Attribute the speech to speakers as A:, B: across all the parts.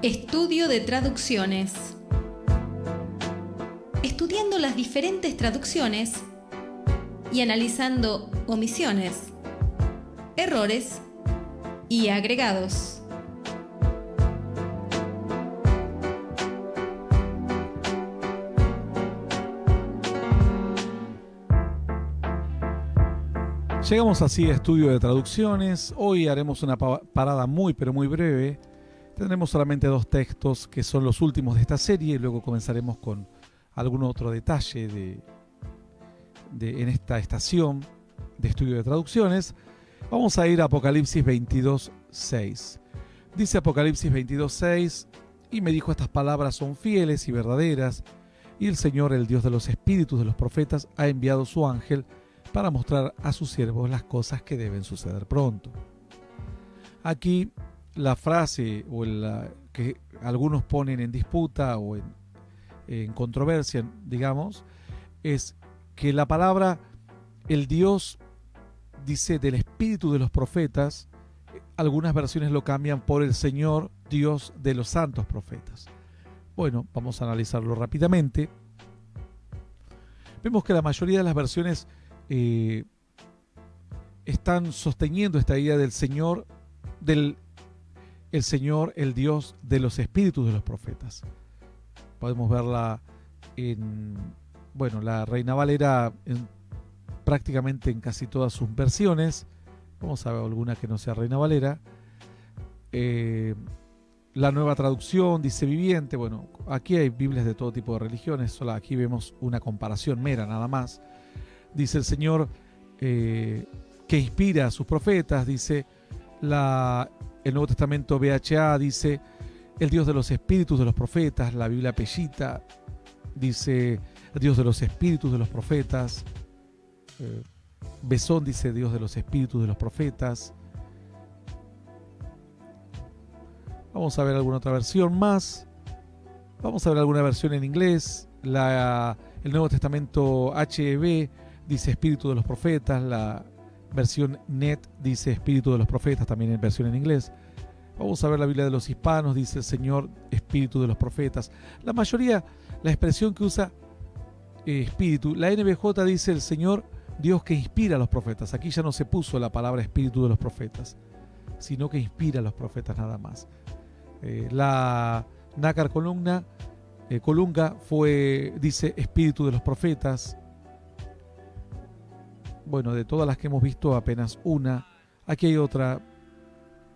A: Estudio de traducciones. Estudiando las diferentes traducciones y analizando omisiones, errores y agregados.
B: Llegamos así a Estudio de Traducciones. Hoy haremos una parada muy pero muy breve. Tendremos solamente 2 textos que son los últimos de esta serie y luego comenzaremos con algún otro detalle en esta estación de Estudio de Traducciones. Vamos a ir a Apocalipsis 22:6. Dice Apocalipsis 22:6: y me dijo, estas palabras son fieles y verdaderas, y el Señor, el Dios de los espíritus de los profetas, ha enviado su ángel para mostrar a sus siervos las cosas que deben suceder pronto. Aquí la frase que algunos ponen en disputa o en controversia, digamos, es que la palabra el Dios, dice, del espíritu de los profetas. Algunas versiones lo cambian por el Señor Dios de los santos profetas. Bueno, vamos a analizarlo rápidamente. Vemos que la mayoría de las versiones están sosteniendo esta idea del Señor, el Señor, el Dios de los espíritus de los profetas. Podemos verla la Reina Valera prácticamente en casi todas sus versiones. Vamos a ver alguna que no sea Reina Valera. La Nueva Traducción dice viviente. Bueno, aquí hay Biblias de todo tipo de religiones, solo aquí vemos una comparación mera nada más. Dice el Señor que inspira a sus profetas. Dice el Nuevo Testamento VHA, dice el Dios de los espíritus de los profetas. La Biblia Pellita dice el Dios de los espíritus de los profetas. Besón dice Dios de los espíritus de los profetas. Vamos a ver alguna otra versión más. Vamos a ver alguna versión en inglés. El Nuevo Testamento HEB dice espíritu de los profetas. La versión NET dice espíritu de los profetas, también en versión en inglés. Vamos a ver la Biblia de los hispanos, dice el Señor espíritu de los profetas. La mayoría, la expresión que usa espíritu. La NBJ dice el Señor Dios que inspira a los profetas. Aquí ya no se puso la palabra espíritu de los profetas, sino que inspira a los profetas nada más. La Nácar Colunga dice espíritu de los profetas. Bueno, de todas las que hemos visto, apenas una. Aquí hay otra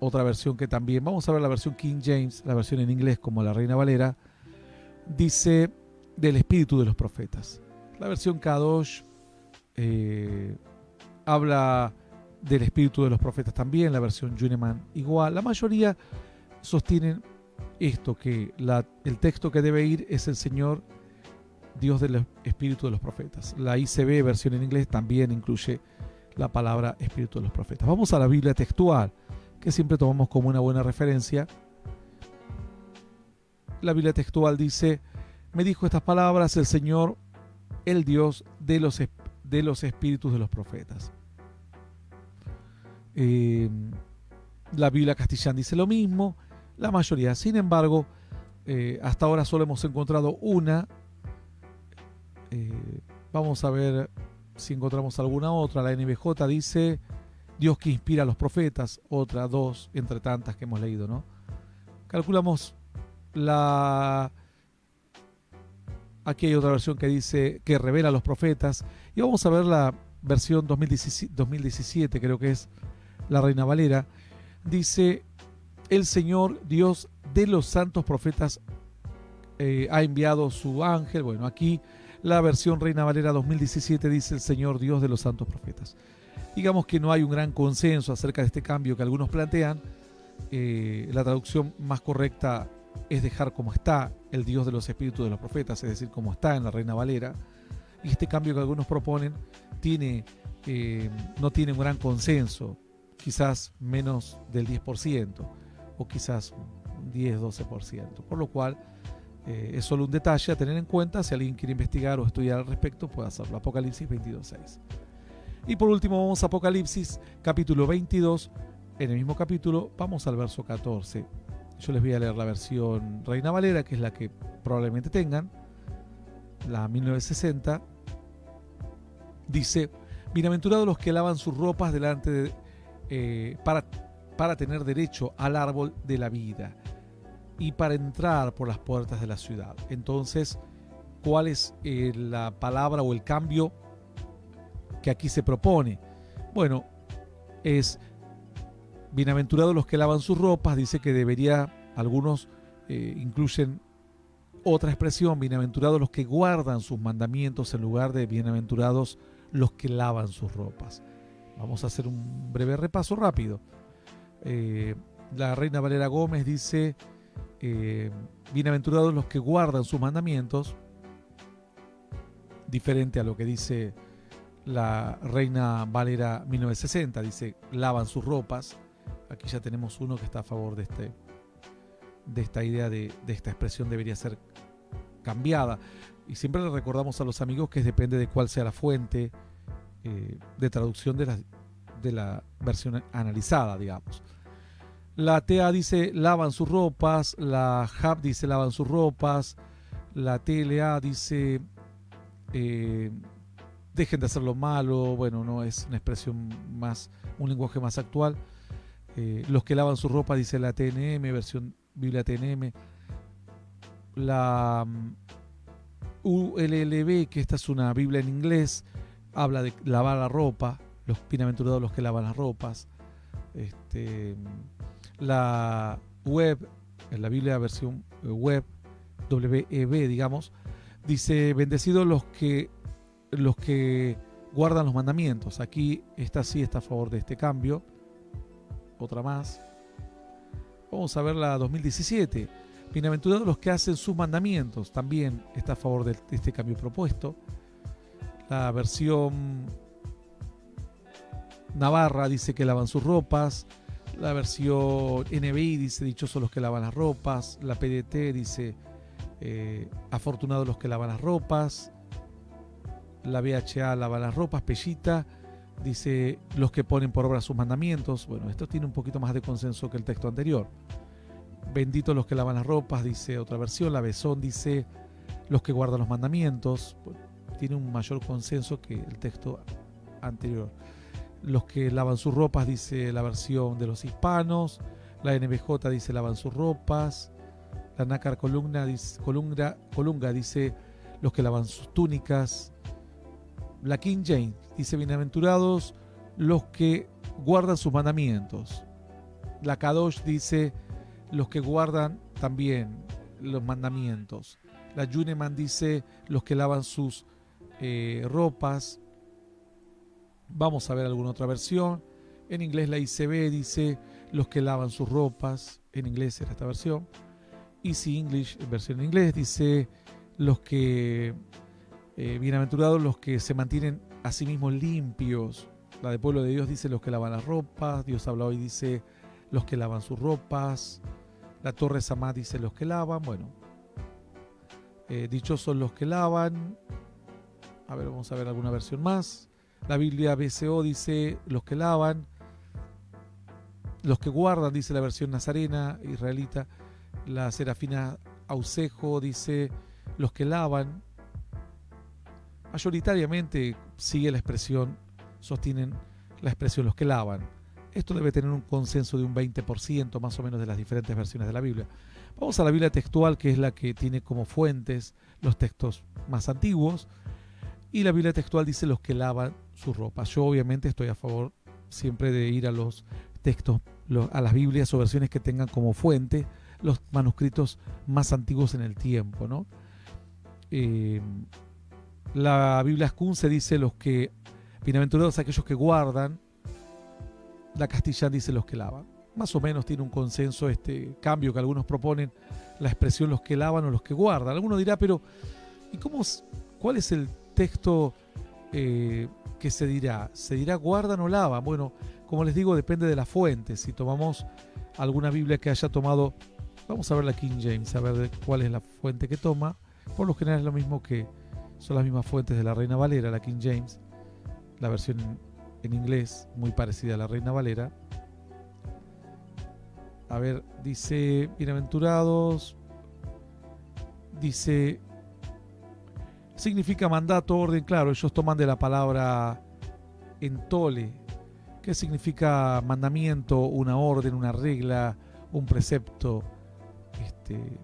B: versión que también. Vamos a ver la versión King James, la versión en inglés como la Reina Valera. Dice del espíritu de los profetas. La versión Kadosh habla del espíritu de los profetas también. La versión Juneman igual. La mayoría sostienen esto, que el texto que debe ir es el Señor Dios del espíritu de los profetas. La ICB, versión en inglés, también incluye la palabra espíritu de los profetas. Vamos a la Biblia textual, que siempre tomamos como una buena referencia. La Biblia textual dice: me dijo estas palabras el Señor, el Dios de los espíritus de los profetas. La Biblia castellana dice lo mismo, la mayoría. Sin embargo, hasta ahora solo hemos encontrado una. Vamos a ver si encontramos alguna otra. La NBJ dice Dios que inspira a los profetas. Otra, 2, entre tantas que hemos leído, ¿no? Calculamos aquí hay otra versión que dice que revela a los profetas. Y vamos a ver la versión 2017, creo que es la Reina Valera. Dice el Señor Dios de los santos profetas ha enviado su ángel. Bueno, aquí la versión Reina Valera 2017 dice el Señor Dios de los santos profetas. Digamos que no hay un gran consenso acerca de este cambio que algunos plantean. La traducción más correcta es dejar como está el Dios de los espíritus de los profetas, es decir, como está en la Reina Valera. Y este cambio que algunos proponen no tiene un gran consenso, quizás menos del 10% o quizás 10-12%, por lo cual es solo un detalle a tener en cuenta. Si alguien quiere investigar o estudiar al respecto, puede hacerlo. Apocalipsis 22:6. Y por último vamos a Apocalipsis capítulo 22. En el mismo capítulo vamos al verso 14. Yo les voy a leer la versión Reina Valera, que es la que probablemente tengan, la 1960. Dice: bienaventurados los que lavan sus ropas delante de, para tener derecho al árbol de la vida y para entrar por las puertas de la ciudad. Entonces, ¿cuál es la palabra o el cambio que aquí se propone? Bueno, es bienaventurados los que lavan sus ropas. Dice que debería, algunos incluyen otra expresión, bienaventurados los que guardan sus mandamientos, en lugar de bienaventurados los que lavan sus ropas. Vamos a hacer un breve repaso rápido. La Reina Valera Gómez dice: bienaventurados los que guardan sus mandamientos, diferente a lo que dice la Reina Valera 1960, dice lavan sus ropas. Aquí ya tenemos uno que está a favor de esta idea de esta expresión debería ser cambiada. Y siempre le recordamos a los amigos que depende de cuál sea la fuente de traducción de la versión analizada, digamos. La TA dice lavan sus ropas, la HAB dice lavan sus ropas, la TLA dice dejen de hacer lo malo. Bueno, no es una expresión más, un lenguaje más actual. Los que lavan su ropa dice la TNM, versión Biblia TNM. La ULLB, que esta es una Biblia en inglés, habla de lavar la ropa, los bienaventurados los que lavan las ropas. La web, en la Biblia versión web, WEB, digamos, dice bendecidos los que guardan los mandamientos. Aquí esta sí está a favor de este cambio. Otra más. Vamos a ver la 2017. Bienaventurados los que hacen sus mandamientos. También está a favor de este cambio propuesto. La versión Navarra dice que lavan sus ropas. La versión NBI dice dichosos los que lavan las ropas. La PDT dice afortunados los que lavan las ropas. La BHA lava las ropas. Pellita dice los que ponen por obra sus mandamientos. Bueno, esto tiene un poquito más de consenso que el texto anterior. Benditos los que lavan las ropas, dice otra versión. La Besón dice los que guardan los mandamientos. Tiene un mayor consenso que el texto anterior. Los que lavan sus ropas, dice la versión de los hispanos. La NBJ dice lavan sus ropas. La Nácar Colunga dice los que lavan sus túnicas. La King James dice bienaventurados los que guardan sus mandamientos. La Kadosh dice los que guardan también los mandamientos. La Yuneman dice los que lavan sus ropas. Vamos a ver alguna otra versión. En inglés la ICB dice los que lavan sus ropas. En inglés era esta versión. Easy English, versión en inglés, dice los que bienaventurados los que se mantienen a sí mismos limpios. La de Pueblo de Dios dice los que lavan las ropas. Dios habla hoy dice los que lavan sus ropas. La Torre Samá dice los que lavan. Bueno, dichosos los que lavan. A ver, vamos a ver alguna versión más. La Biblia BCO dice los que lavan. Los que guardan dice la versión nazarena, israelita. La Serafina Ausejo dice los que lavan. Mayoritariamente sigue la expresión, sostienen la expresión los que lavan. Esto debe tener un consenso de un 20% más o menos de las diferentes versiones de la Biblia. Vamos a la Biblia textual, que es la que tiene como fuentes los textos más antiguos. Y la Biblia textual dice los que lavan su ropa. Yo obviamente estoy a favor siempre de ir a los textos, a las Biblias o versiones que tengan como fuente los manuscritos más antiguos en el tiempo, ¿no? La Biblia Ascunce dice los que, bienaventurados aquellos que guardan. La Castellán dice los que lavan. Más o menos tiene un consenso este cambio que algunos proponen, la expresión los que lavan o los que guardan. Alguno dirá, pero ¿y cuál es el texto que se dirá? ¿Se dirá guardan o lavan? Bueno, como les digo, depende de la fuente. Si tomamos alguna Biblia que haya tomado, vamos a ver la King James, a ver cuál es la fuente que toma. Por lo general es lo mismo que son las mismas fuentes de la Reina Valera, la King James, la versión en inglés muy parecida a la Reina Valera. A ver, dice, bienaventurados, dice, significa mandato, orden, claro, ellos toman de la palabra entole, que significa mandamiento, una orden, una regla, un precepto.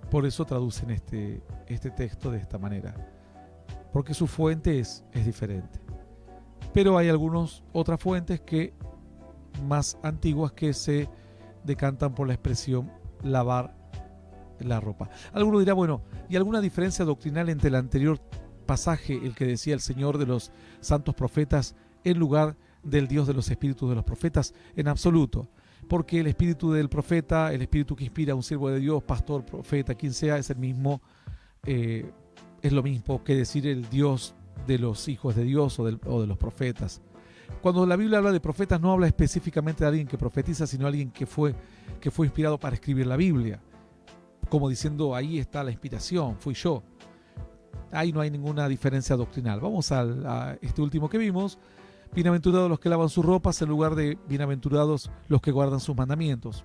B: Por eso traducen este texto de esta manera, porque su fuente es diferente. Pero hay otras fuentes que más antiguas que se decantan por la expresión lavar la ropa. Alguno dirá, bueno, ¿y alguna diferencia doctrinal entre el anterior pasaje, el que decía el Señor de los santos profetas, en lugar del Dios de los espíritus de los profetas? En absoluto, porque el espíritu del profeta, el espíritu que inspira a un siervo de Dios, pastor, profeta, quien sea, es el mismo, es lo mismo que decir el Dios de los hijos de Dios o de los profetas. Cuando la Biblia habla de profetas, no habla específicamente de alguien que profetiza, sino alguien que fue inspirado para escribir la Biblia, como diciendo, ahí está la inspiración, fui yo. Ahí no hay ninguna diferencia doctrinal. Vamos a este último que vimos. Bienaventurados los que lavan sus ropas, en lugar de bienaventurados los que guardan sus mandamientos.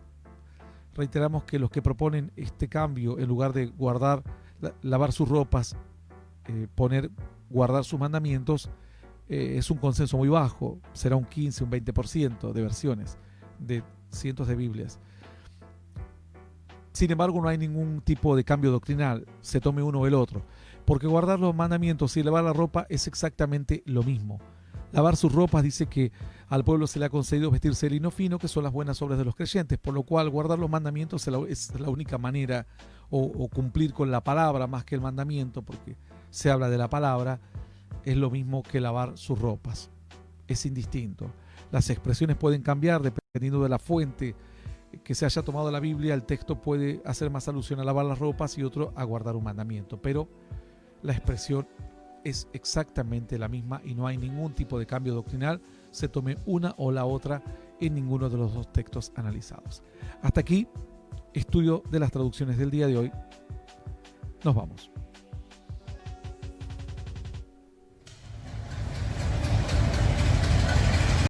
B: Reiteramos que los que proponen este cambio, en lugar de lavar sus ropas, poner guardar sus mandamientos, es un consenso muy bajo. Será un 15, un 20% de versiones de cientos de Biblias. Sin embargo, no hay ningún tipo de cambio doctrinal, se tome uno o el otro, porque guardar los mandamientos y lavar la ropa es exactamente lo mismo. Lavar sus ropas dice que al pueblo se le ha concedido vestirse de lino fino, que son las buenas obras de los creyentes, por lo cual guardar los mandamientos es la única manera, o cumplir con la palabra más que el mandamiento, porque se habla de la palabra, es lo mismo que lavar sus ropas. Es indistinto. Las expresiones pueden cambiar dependiendo de la fuente que se haya tomado la Biblia. El texto puede hacer más alusión a lavar las ropas y otro a guardar un mandamiento, pero la expresión es exactamente la misma y no hay ningún tipo de cambio doctrinal, se tome una o la otra en ninguno de los dos textos analizados. Hasta aquí, estudio de las traducciones del día de hoy. Nos vamos.